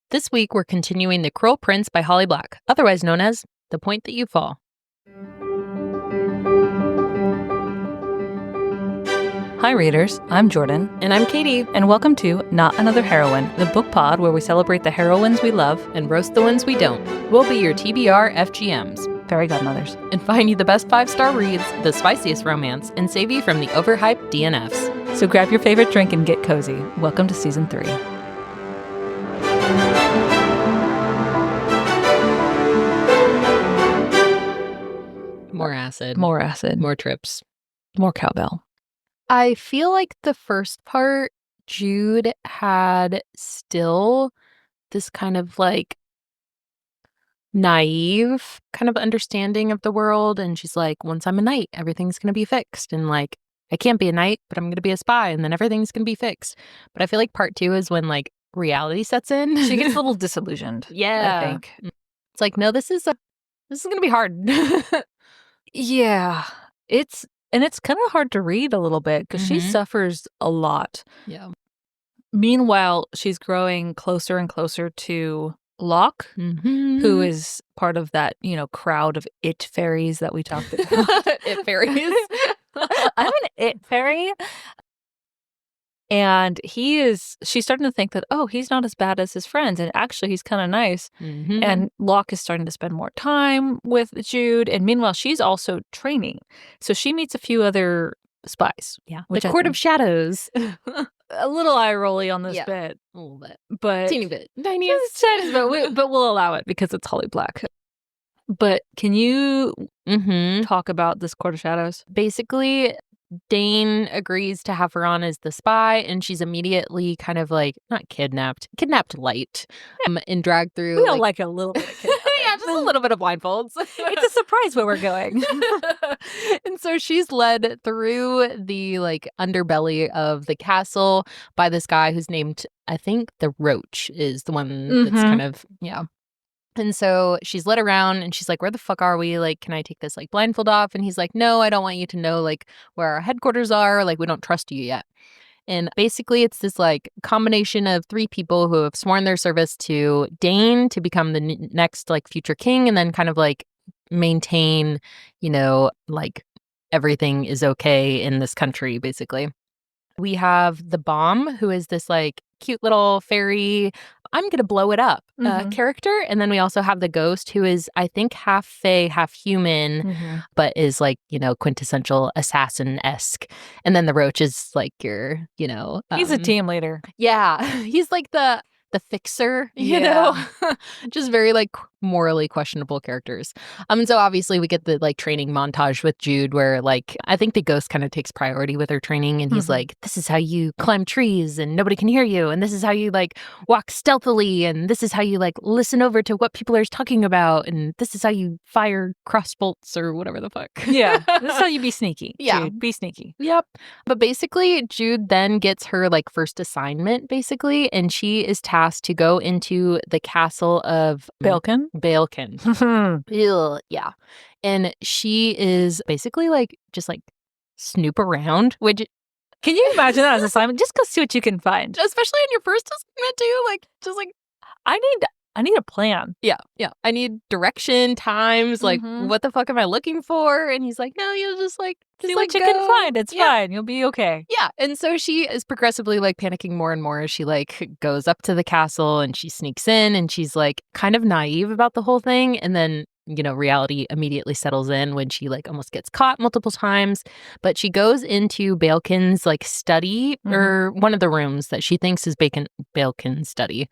This week, we're continuing The Cruel Prince by Holly Black, otherwise known as The Point That You Fall. Hi readers, I'm Jordan. And I'm Katie. And welcome to Not Another Heroine, the book pod where we celebrate the heroines we love and roast the ones we don't. We'll be your TBR FGMs. Fairy godmothers. And find you the best 5-star reads, the spiciest romance, and save you from the overhyped DNFs. So grab your favorite drink and get cozy. Welcome to Season 3. More acid. More acid. More trips. More cowbell. I feel like the first part, Jude had still this kind of like naive kind of understanding of the world. And she's like, once I'm a knight, everything's going to be fixed. And like, I can't be a knight, but I'm going to be a spy. And then everything's going to be fixed. But I feel like part 2 is when like reality sets in. She gets a little disillusioned. Yeah. I think. It's like, no, this is going to be hard. Yeah. It's kind of hard to read a little bit because she suffers a lot. Yeah. Meanwhile, she's growing closer and closer to Locke, who is part of that, crowd of it fairies that we talked about. It fairies. I'm an it fairy. And she's starting to think that, he's not as bad as his friends. And actually, he's kind of nice. And Locke is starting to spend more time with Jude. And meanwhile, she's also training. So she meets a few other spies. Yeah. The Court of Shadows. A little eye-rolly on this bit. A little bit. But teeny bit. Tiny but we'll allow it because it's Holly Black. But can you talk about this Court of Shadows? Basically, Dane agrees to have her on as the spy, and she's immediately kind of like, not kidnapped light, and dragged through. We all like a little bit of kidnapping. Yeah, just a little bit of blindfolds. It's a surprise where we're going. And so she's led through the like underbelly of the castle by this guy who's named, I think the Roach is the one that's kind of, And so she's led around and she's like, where the fuck are we? Like, can I take this like blindfold off? And he's like, no, I don't want you to know like where our headquarters are. Like, we don't trust you yet. And basically it's this like combination of 3 people who have sworn their service to Dane to become the next like future king and then kind of like maintain, like everything is okay in this country, basically. We have the Bomb, who is this like cute little fairy, I'm going to blow it up character. And then we also have the Ghost, who is, I think, half fae, half human, but is like, quintessential assassin-esque. And then the Roach is like your, he's a team leader. Yeah. He's like the fixer, you know? Just very like morally questionable characters. So obviously we get the like training montage with Jude where like I think the Ghost kind of takes priority with her training and he's like, this is how you climb trees and nobody can hear you, and this is how you like walk stealthily, and this is how you like listen over to what people are talking about, and this is how you fire crossbolts or whatever the fuck. Yeah. This is how you be sneaky. Yeah. Jude, be sneaky. Yep. But basically Jude then gets her like first assignment basically, and she is tasked to go into the castle of Baelkin. Ew, yeah. And she is basically like just like snoop around, which can you imagine that as an assignment? Just go see what you can find. Especially in your first assignment too, like just like I need a plan. Yeah. I need direction, times, like what the fuck am I looking for? And he's like, no, you'll just like see what you can find. It's fine. You'll be okay. Yeah. And so she is progressively like panicking more and more as she like goes up to the castle and she sneaks in and she's like kind of naive about the whole thing. And then, reality immediately settles in when she like almost gets caught multiple times. But she goes into Baelkin's like study or one of the rooms that she thinks is Baelkin's study.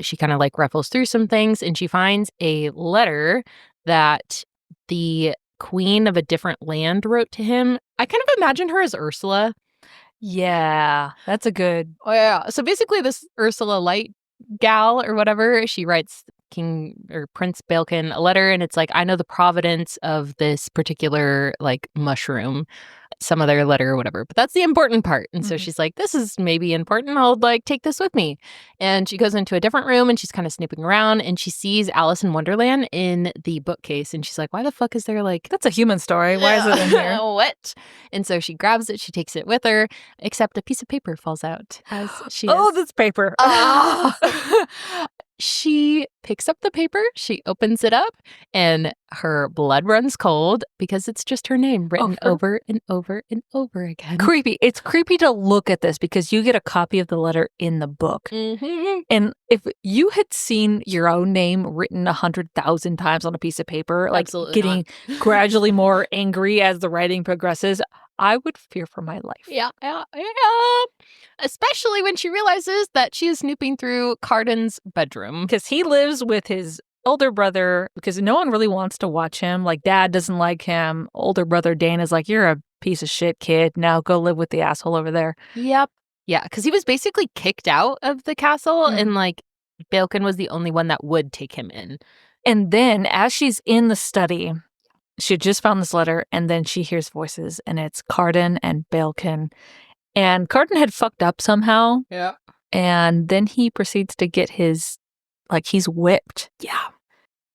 She kind of like ruffles through some things and she finds a letter that the queen of a different land wrote to him. I kind of imagine her as Ursula. Yeah, that's a good. Oh, yeah. So basically this Ursula Light gal or whatever, she writes King or Prince Baelkin a letter, and it's like, I know the providence of this particular like mushroom, some other letter or whatever, but that's the important part. And so she's like, this is maybe important, I'll like take this with me. And she goes into a different room and she's kind of snooping around and she sees Alice in Wonderland in the bookcase, and she's like, why the fuck is there like, that's a human story, why is it in here? What? And so she grabs it, she takes it with her, except a piece of paper falls out as she Oh, this paper. she picks up the paper, she opens it up, and her blood runs cold because it's just her name written over and over and over again. Creepy. It's creepy to look at this because you get a copy of the letter in the book. Mm-hmm. And if you had seen your own name written 100,000 times on a piece of paper, like getting gradually more angry as the writing progresses, I would fear for my life. Yeah. Especially when she realizes that she is snooping through Carden's bedroom. Because he lives with his older brother, because no one really wants to watch him. Like, Dad doesn't like him. Older brother Dane is like, you're a piece of shit, kid. Now go live with the asshole over there. Yep. Yeah, because he was basically kicked out of the castle, and, like, Baelkin was the only one that would take him in. And then, as she's in the study, she had just found this letter, and then she hears voices, and it's Carden and Baelkin. And Carden had fucked up somehow. Yeah. And then he proceeds to get his, like, he's whipped. Yeah.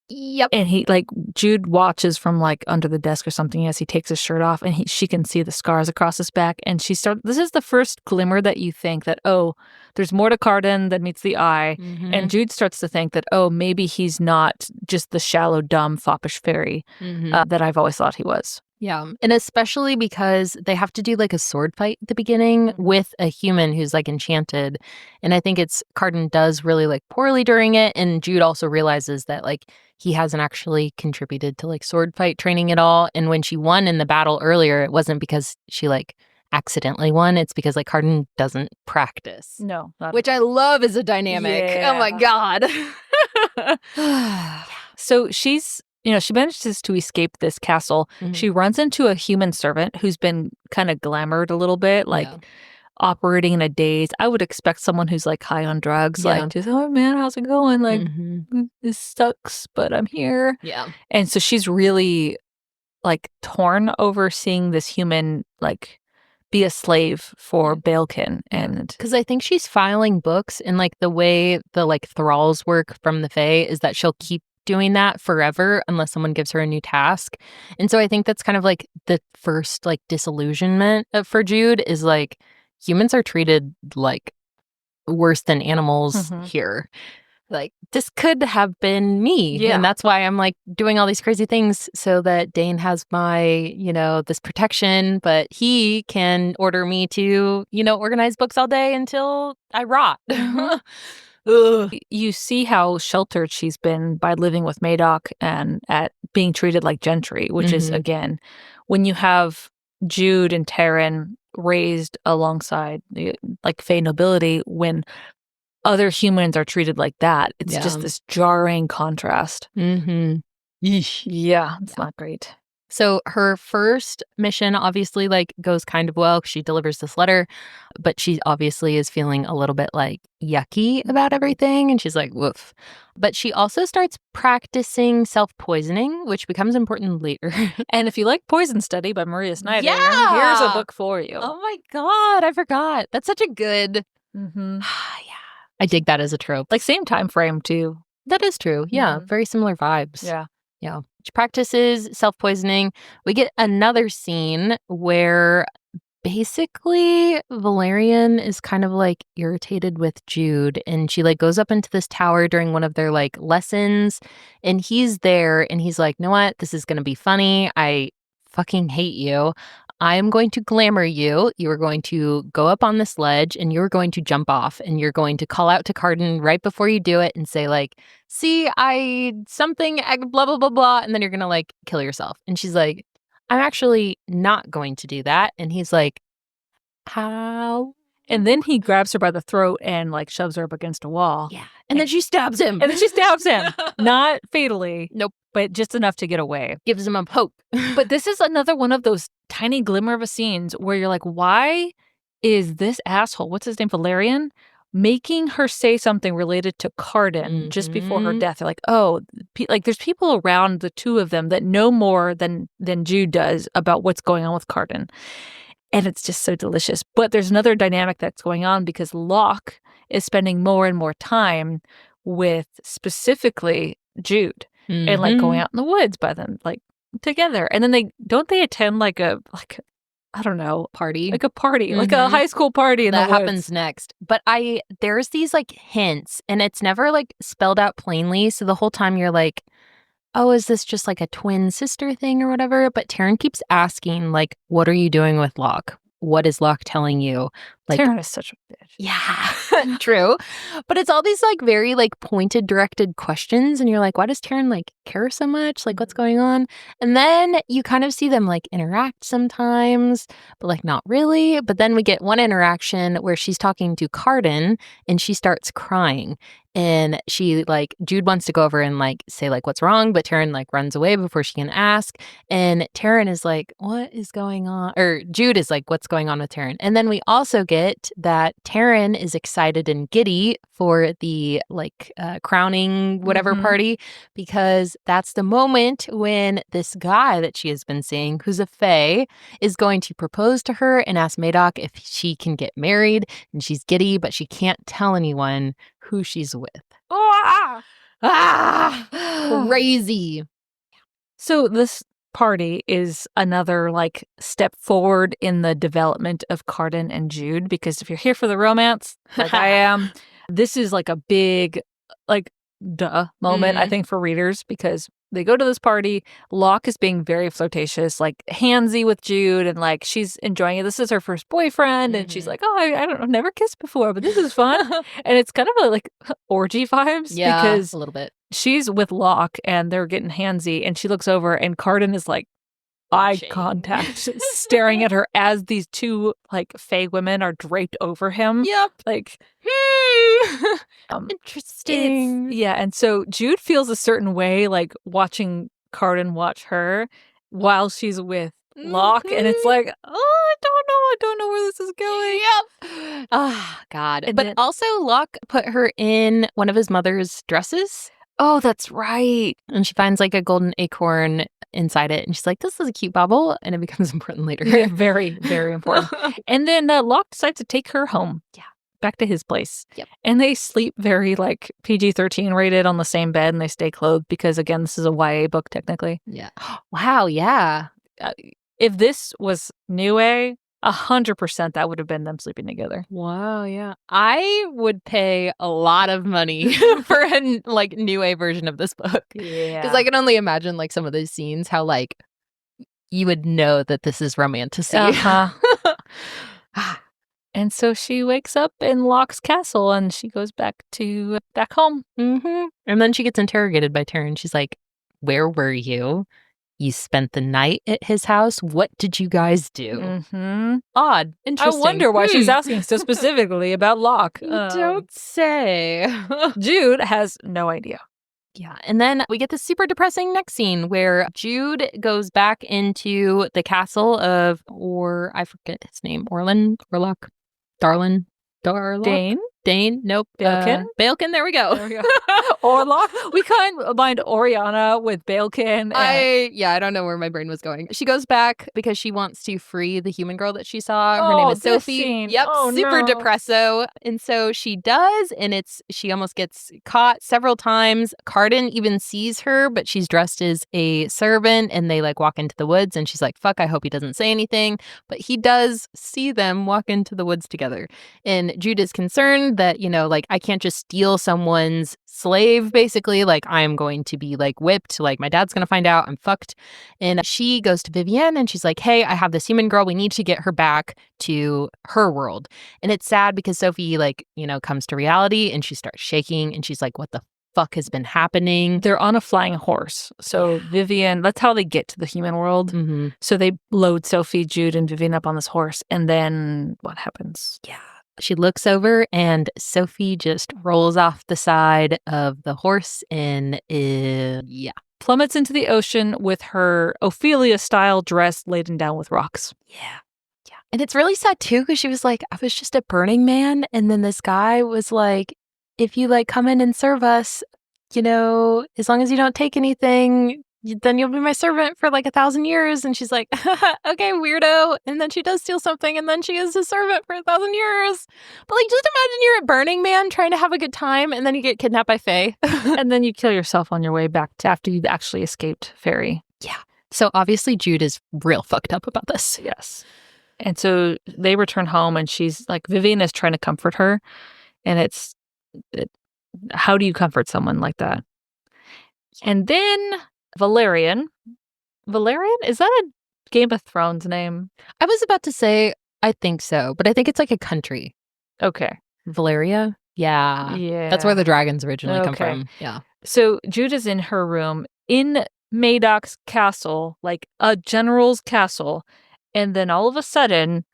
Yep. And he, like, Jude watches from, like, under the desk or something as he takes his shirt off, and she can see the scars across his back. And this is the first glimmer that you think that, oh, there's more to Carden than meets the eye. Mm-hmm. And Jude starts to think that, oh, maybe he's not just the shallow, dumb, foppish fairy that I've always thought he was. Yeah. And especially because they have to do like a sword fight at the beginning with a human who's like enchanted. And I think Carden does really like poorly during it. And Jude also realizes that like he hasn't actually contributed to like sword fight training at all. And when she won in the battle earlier, it wasn't because she like accidentally won. It's because like Carden doesn't practice. No. Which I love as a dynamic. Yeah. Oh my God. So she's, she manages to escape this castle. Mm-hmm. She runs into a human servant who's been kind of glamored a little bit, like operating in a daze. I would expect someone who's like high on drugs, like just, oh man, how's it going? Like, this sucks, but I'm here. Yeah. And so she's really like torn over seeing this human like be a slave for Baelkin. And because I think she's filing books, and like the way the like thralls work from the Fae is that she'll keep doing that forever unless someone gives her a new task. And so I think that's kind of like the first like disillusionment for Jude is like humans are treated like worse than animals here. Like, this could have been me. Yeah. And that's why I'm like doing all these crazy things so that Dane has my, this protection, but he can order me to, organize books all day until I rot. You see how sheltered she's been by living with Madoc and at being treated like gentry, which is, again, when you have Jude and Taryn raised alongside like Fae nobility, when other humans are treated like that, it's just this jarring contrast. Yeah, it's not great. So her first mission obviously like goes kind of well. She delivers this letter, but she obviously is feeling a little bit like yucky about everything. And she's like, woof. But she also starts practicing self-poisoning, which becomes important later. And if you like Poison Study by Maria Snyder, here's a book for you. Oh my God, I forgot. That's such a good... I dig that as a trope. Like same time frame too. That is true. Yeah, very similar vibes. Yeah. She practices self-poisoning. We get another scene where basically Valerian is kind of like irritated with Jude, and she like goes up into this tower during one of their like lessons, and he's there and he's like, "You know what? This is going to be funny. I fucking hate you. I am going to glamour you. You are going to go up on this ledge and you're going to jump off, and you're going to call out to Carden right before you do it and say like, see, blah, blah, blah, blah. And then you're going to like kill yourself." And she's like, "I'm actually not going to do that." And he's like, "How?" And then he grabs her by the throat and like shoves her up against a wall. Yeah. And then she stabs him. Not fatally. Nope. But just enough to get away. Gives him a poke. But this is another one of those tiny glimmer of a scenes where you're like, why is this asshole, what's his name, Valerian, making her say something related to Carden just before her death? They're like, oh, like there's people around the two of them that know more than Jude does about what's going on with Carden. And it's just so delicious. But there's another dynamic that's going on because Locke is spending more and more time with specifically Jude and like going out in the woods by them, like together. And then they attend like a I don't know, party. Like a party, like a high school party in the woods. That happens next. But there's these like hints, and it's never like spelled out plainly. So the whole time you're like, oh, is this just like a twin sister thing or whatever? But Taryn keeps asking, like, what are you doing with Locke? What is Locke telling you? Like, Taryn is such a bitch. Yeah, true. But it's all these like very like pointed, directed questions. And you're like, why does Taryn like care so much? Like, what's going on? And then you kind of see them like interact sometimes, but like not really. But then we get one interaction where she's talking to Carden and she starts crying. And she like, Jude wants to go over and like say like what's wrong, but Taryn like runs away before she can ask. And Taryn is like, what is going on? Or Jude is like, what's going on with Taryn? And then we also get that Taryn is excited and giddy for the like crowning whatever party, because that's the moment when this guy that she has been seeing, who's a fae, is going to propose to her and ask Madoc if she can get married. And she's giddy, but she can't tell anyone who she's with. Crazy. So this party is another like step forward in the development of Carden and Jude, because if you're here for the romance, like I am, this is like a big like duh moment, I think, for readers, because they go to this party. Locke is being very flirtatious, like handsy with Jude, and like she's enjoying it. This is her first boyfriend, and she's like, "Oh, I don't know, I've never kissed before, but this is fun." And it's kind of like orgy vibes, because a little bit. She's with Locke, and they're getting handsy, and she looks over, and Carden is like eye contact, staring at her as these two like fae women are draped over him. Yep. Like, interesting. Yeah, and so Jude feels a certain way, like watching Carden watch her while she's with Locke, and it's like, oh, I don't know where this is going. Yep. Ah, God. And but also Locke put her in one of his mother's dresses. Oh, that's right. And she finds like a golden acorn inside it. And she's like, this is a cute bauble. And it becomes important later. Yeah, very, very important. And then Locke decides to take her home. Yeah. Back to his place. Yep. And they sleep very like PG-13 rated on the same bed, and they stay clothed because, again, this is a YA book technically. Yeah. Wow. Yeah. If this was New A, 100% that would have been them sleeping together. Wow, yeah. I would pay a lot of money for a like New A version of this book. Yeah. Because I can only imagine like some of those scenes, how like you would know that this is romantasy. And so she wakes up in Locke's castle, and she goes back home. And then she gets interrogated by Taryn. She's like, where were you? You spent the night at his house? What did you guys do? Odd. Interesting. I wonder why she's asking so specifically about Locke. Don't say. Jude has no idea. Yeah. And then we get this super depressing next scene where Jude goes back into the castle of, or I forget his name, Orlok, Darlin, Dane? Nope. Balekin? Balekin, there we go. Orlok? We combined Oriana with Balekin. I don't know where my brain was going. She goes back because she wants to free the human girl that she saw. Her name is Sophie. Scene. Yep, super depresso. And so she does, and she almost gets caught several times. Carden even sees her, but she's dressed as a servant, and they like walk into the woods, and she's like, fuck, I hope he doesn't say anything. But he does see them walk into the woods together. And Jude is concerned that, like, I can't just steal someone's slave, basically. Like, I'm going to be, like, whipped. Like, my dad's going to find out I'm fucked. And she goes to Vivienne, and she's like, hey, I have this human girl. We need to get her back to her world. And it's sad because Sophie, like, comes to reality, and she starts shaking, and she's like, what the fuck has been happening? They're on a flying horse. So Vivienne, that's how they get to the human world. So they load Sophie, Jude, and Vivienne up on this horse. And then what happens? Yeah. She looks over, and Sophie just rolls off the side of the horse and plummets into the ocean with her Ophelia-style dress laden down with rocks. Yeah. And it's really sad, too, because she was like, I was just a Burning Man. And then this guy was like, if you, like, come in and serve us, as long as you don't take anything, then you'll be my servant for, like, 1,000 years. And she's like, okay, weirdo. And then she does steal something, and then she is his servant for 1,000 years. But, like, just imagine you're at Burning Man trying to have a good time, and then you get kidnapped by Fae. And then you kill yourself on your way back to after you've actually escaped Fairy. Yeah. So, obviously, Jude is real fucked up about this. Yes. And so they return home, and she's like, Vivian is trying to comfort her. And how do you comfort someone like that? And then Valerian. Valerian? Is that a Game of Thrones name? I was about to say, I think so, but I think it's like a country. Okay. Valeria? Yeah. Yeah. That's where the dragons originally come from. Yeah. So Jude is in her room in Madoc's castle, like a general's castle. And then all of a sudden...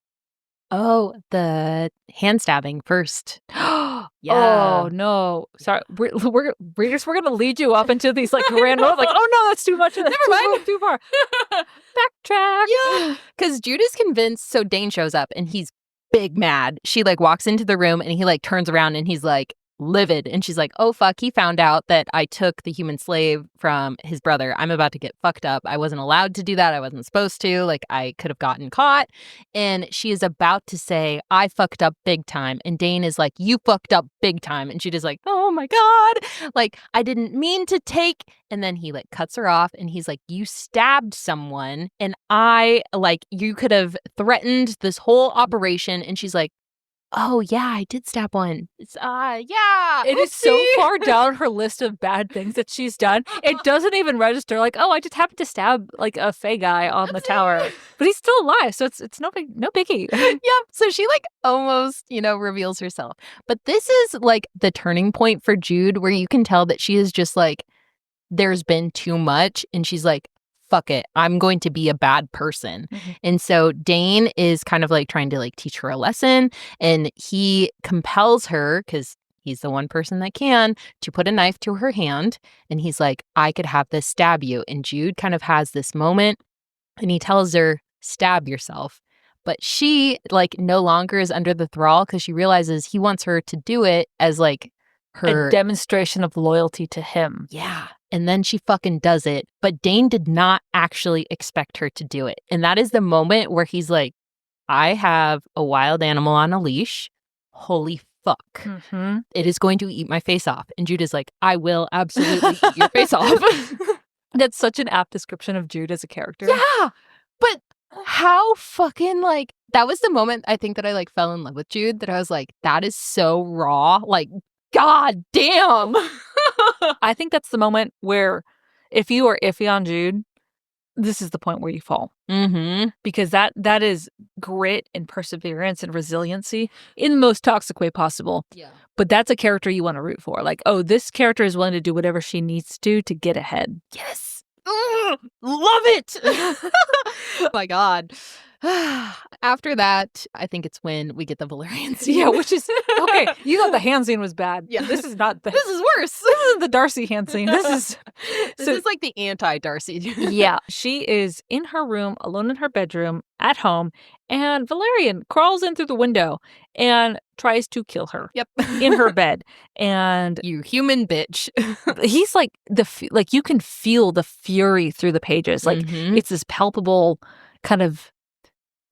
Oh, the hand stabbing first. Oh, no. Sorry. Readers, we're going to lead you up into these like grand roads. Like, oh, no, that's too much. Never mind. Too far. Backtrack. Yeah. Because Jude is convinced. So Dane shows up and he's big mad. She like walks into the room and he like turns around and he's like livid. And she's like, oh, fuck. He found out that I took the human slave from his brother. I'm about to get fucked up. I wasn't allowed to do that. I wasn't supposed to. Like, I could have gotten caught. And she is about to say, I fucked up big time. And Dane is like, you fucked up big time. And Jude is like, oh my God. Like, I didn't mean to take. And then he like cuts her off and he's like, you stabbed someone. And you could have threatened this whole operation. And she's like, oh, yeah, I did stab one. It's, yeah. It is so far down her list of bad things that she's done. It doesn't even register. Like, oh, I just happened to stab like a Fae guy on the tower. But he's still alive, so it's no biggie. Yep. So she like almost, reveals herself. But this is like the turning point for Jude where you can tell that she is just like, there's been too much. And she's like, fuck it, I'm going to be a bad person. Mm-hmm. And so Dane is kind of like trying to like teach her a lesson, and he compels her, because he's the one person that can, to put a knife to her hand. And he's like, I could have this stab you. And Jude kind of has this moment and he tells her, stab yourself. But she like no longer is under the thrall because she realizes he wants her to do it as like her a demonstration of loyalty to him. Yeah. And then she fucking does it. But Dane did not actually expect her to do it. And that is the moment where he's like, I have a wild animal on a leash. Holy fuck. Mm-hmm. It is going to eat my face off. And Jude is like, I will absolutely eat your face off. That's such an apt description of Jude as a character. Yeah. But how fucking like, that was the moment I think that I like fell in love with Jude, that I was like, that is so raw. Like, God damn. I think that's the moment where if you are iffy on Jude, this is the point where you fall. Mm-hmm. Because that is grit and perseverance and resiliency in the most toxic way possible. Yeah. But that's a character you want to root for. Like, oh, this character is willing to do whatever she needs to get ahead. Yes. Love it. Oh my God. After that, I think it's when we get the Valerian scene. Yeah, which is okay. You thought the hand scene was bad. Yeah, this is not. This is worse. This is the Darcy hand scene. This is like the anti-Darcy. Yeah, she is in her room, alone in her bedroom, at home, and Valerian crawls in through the window and tries to kill her. Yep, in her bed. And you human bitch. He's like you can feel the fury through the pages. Like it's this palpable kind of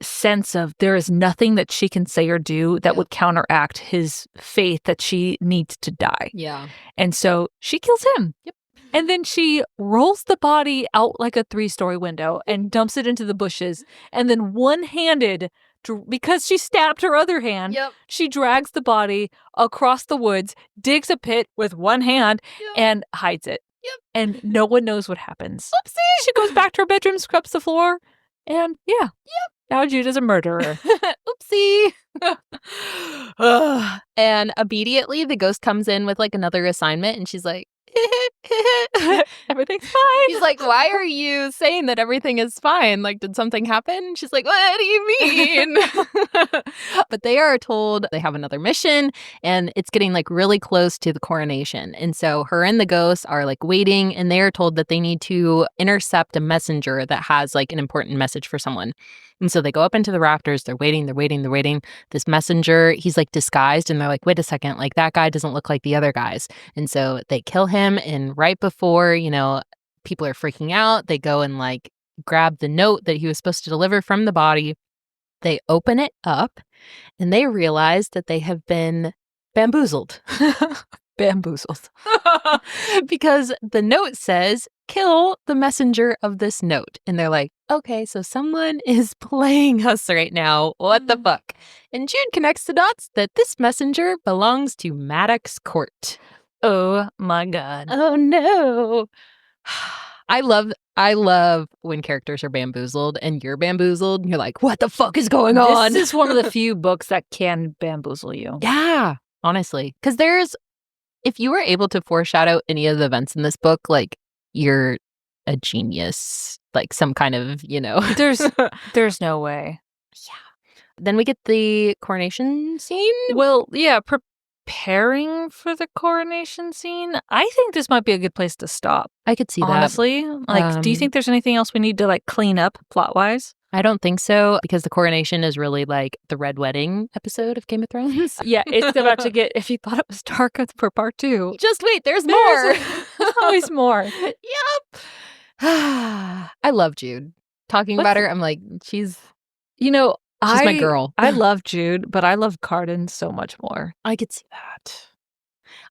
sense of there is nothing that she can say or do that would counteract his faith that she needs to die. Yeah. And so she kills him. Yep. And then she rolls the body out like a 3-story window and dumps it into the bushes. And then one-handed, because she stabbed her other hand, she drags the body across the woods, digs a pit with one hand, and hides it. Yep. And no one knows what happens. Oopsie! She goes back to her bedroom, scrubs the floor, and Yep. Now Jude is a murderer. Oopsie. And immediately the ghost comes in with like another assignment and she's like, everything's fine. He's like, why are you saying that everything is fine? Like, did something happen? She's like, what do you mean? But they are told they have another mission and it's getting like really close to the coronation. And so her and the ghosts are like waiting and they are told that they need to intercept a messenger that has like an important message for someone. And so they go up into the rafters. They're waiting. This messenger, he's like disguised and they're like, wait a second, like that guy doesn't look like the other guys. And so they kill him. And right before, people are freaking out, they go and like grab the note that he was supposed to deliver from the body. They open it up and they realize that they have been bamboozled. bamboozled. Because the note says, kill the messenger of this note. And they're like, okay, so someone is playing us right now. What the fuck? And Jude connects the dots that this messenger belongs to Maddox Court. Oh my God. Oh no. I love when characters are bamboozled and you're bamboozled and you're like, what the fuck is going on? This is one of the few books that can bamboozle you. Yeah, honestly. Because if you were able to foreshadow any of the events in this book, like, you're a genius. Like some kind of, There's no way. Yeah. Then we get the coronation scene. Well, yeah, preparing for the coronation scene. I think this might be a good place to stop. I could see that. Honestly. Like, do you think there's anything else we need to, like, clean up plot-wise? I don't think so, because the coronation is really like the Red Wedding episode of Game of Thrones. Yeah, it's about to get, if you thought it was dark for part 2. Just wait, there's more. There's always more. Yep. I love Jude. Talking about her, I'm like, she's my girl. I love Jude, but I love Carden so much more. I could see that.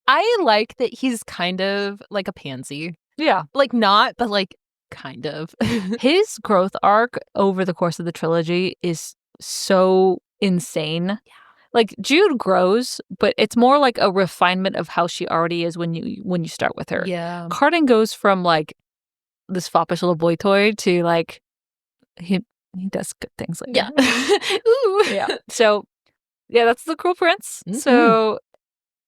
I like that he's kind of like a pansy. Yeah. Like not, but like kind of. His growth arc over the course of the trilogy is so insane. Yeah. Like, Jude grows, but it's more like a refinement of how she already is when you start with her. Yeah. Carden goes from like this foppish little boy toy to like he does good things like that. Ooh. Yeah. So yeah, that's The Cruel Prince. Mm-hmm. So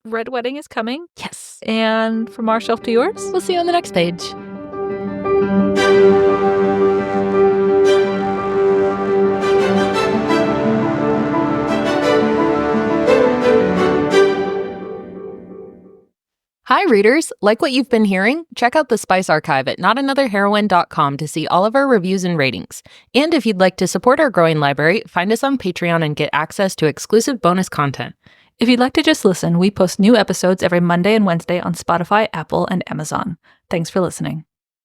Red Wedding is coming. Yes. And from our shelf to yours. We'll see you on the next page. Hi, readers. Like what you've been hearing? Check out the Spice Archive at notanotherheroine.com to see all of our reviews and ratings. And if you'd like to support our growing library, find us on Patreon and get access to exclusive bonus content. If you'd like to just listen, we post new episodes every Monday and Wednesday on Spotify, Apple, and Amazon. Thanks for listening.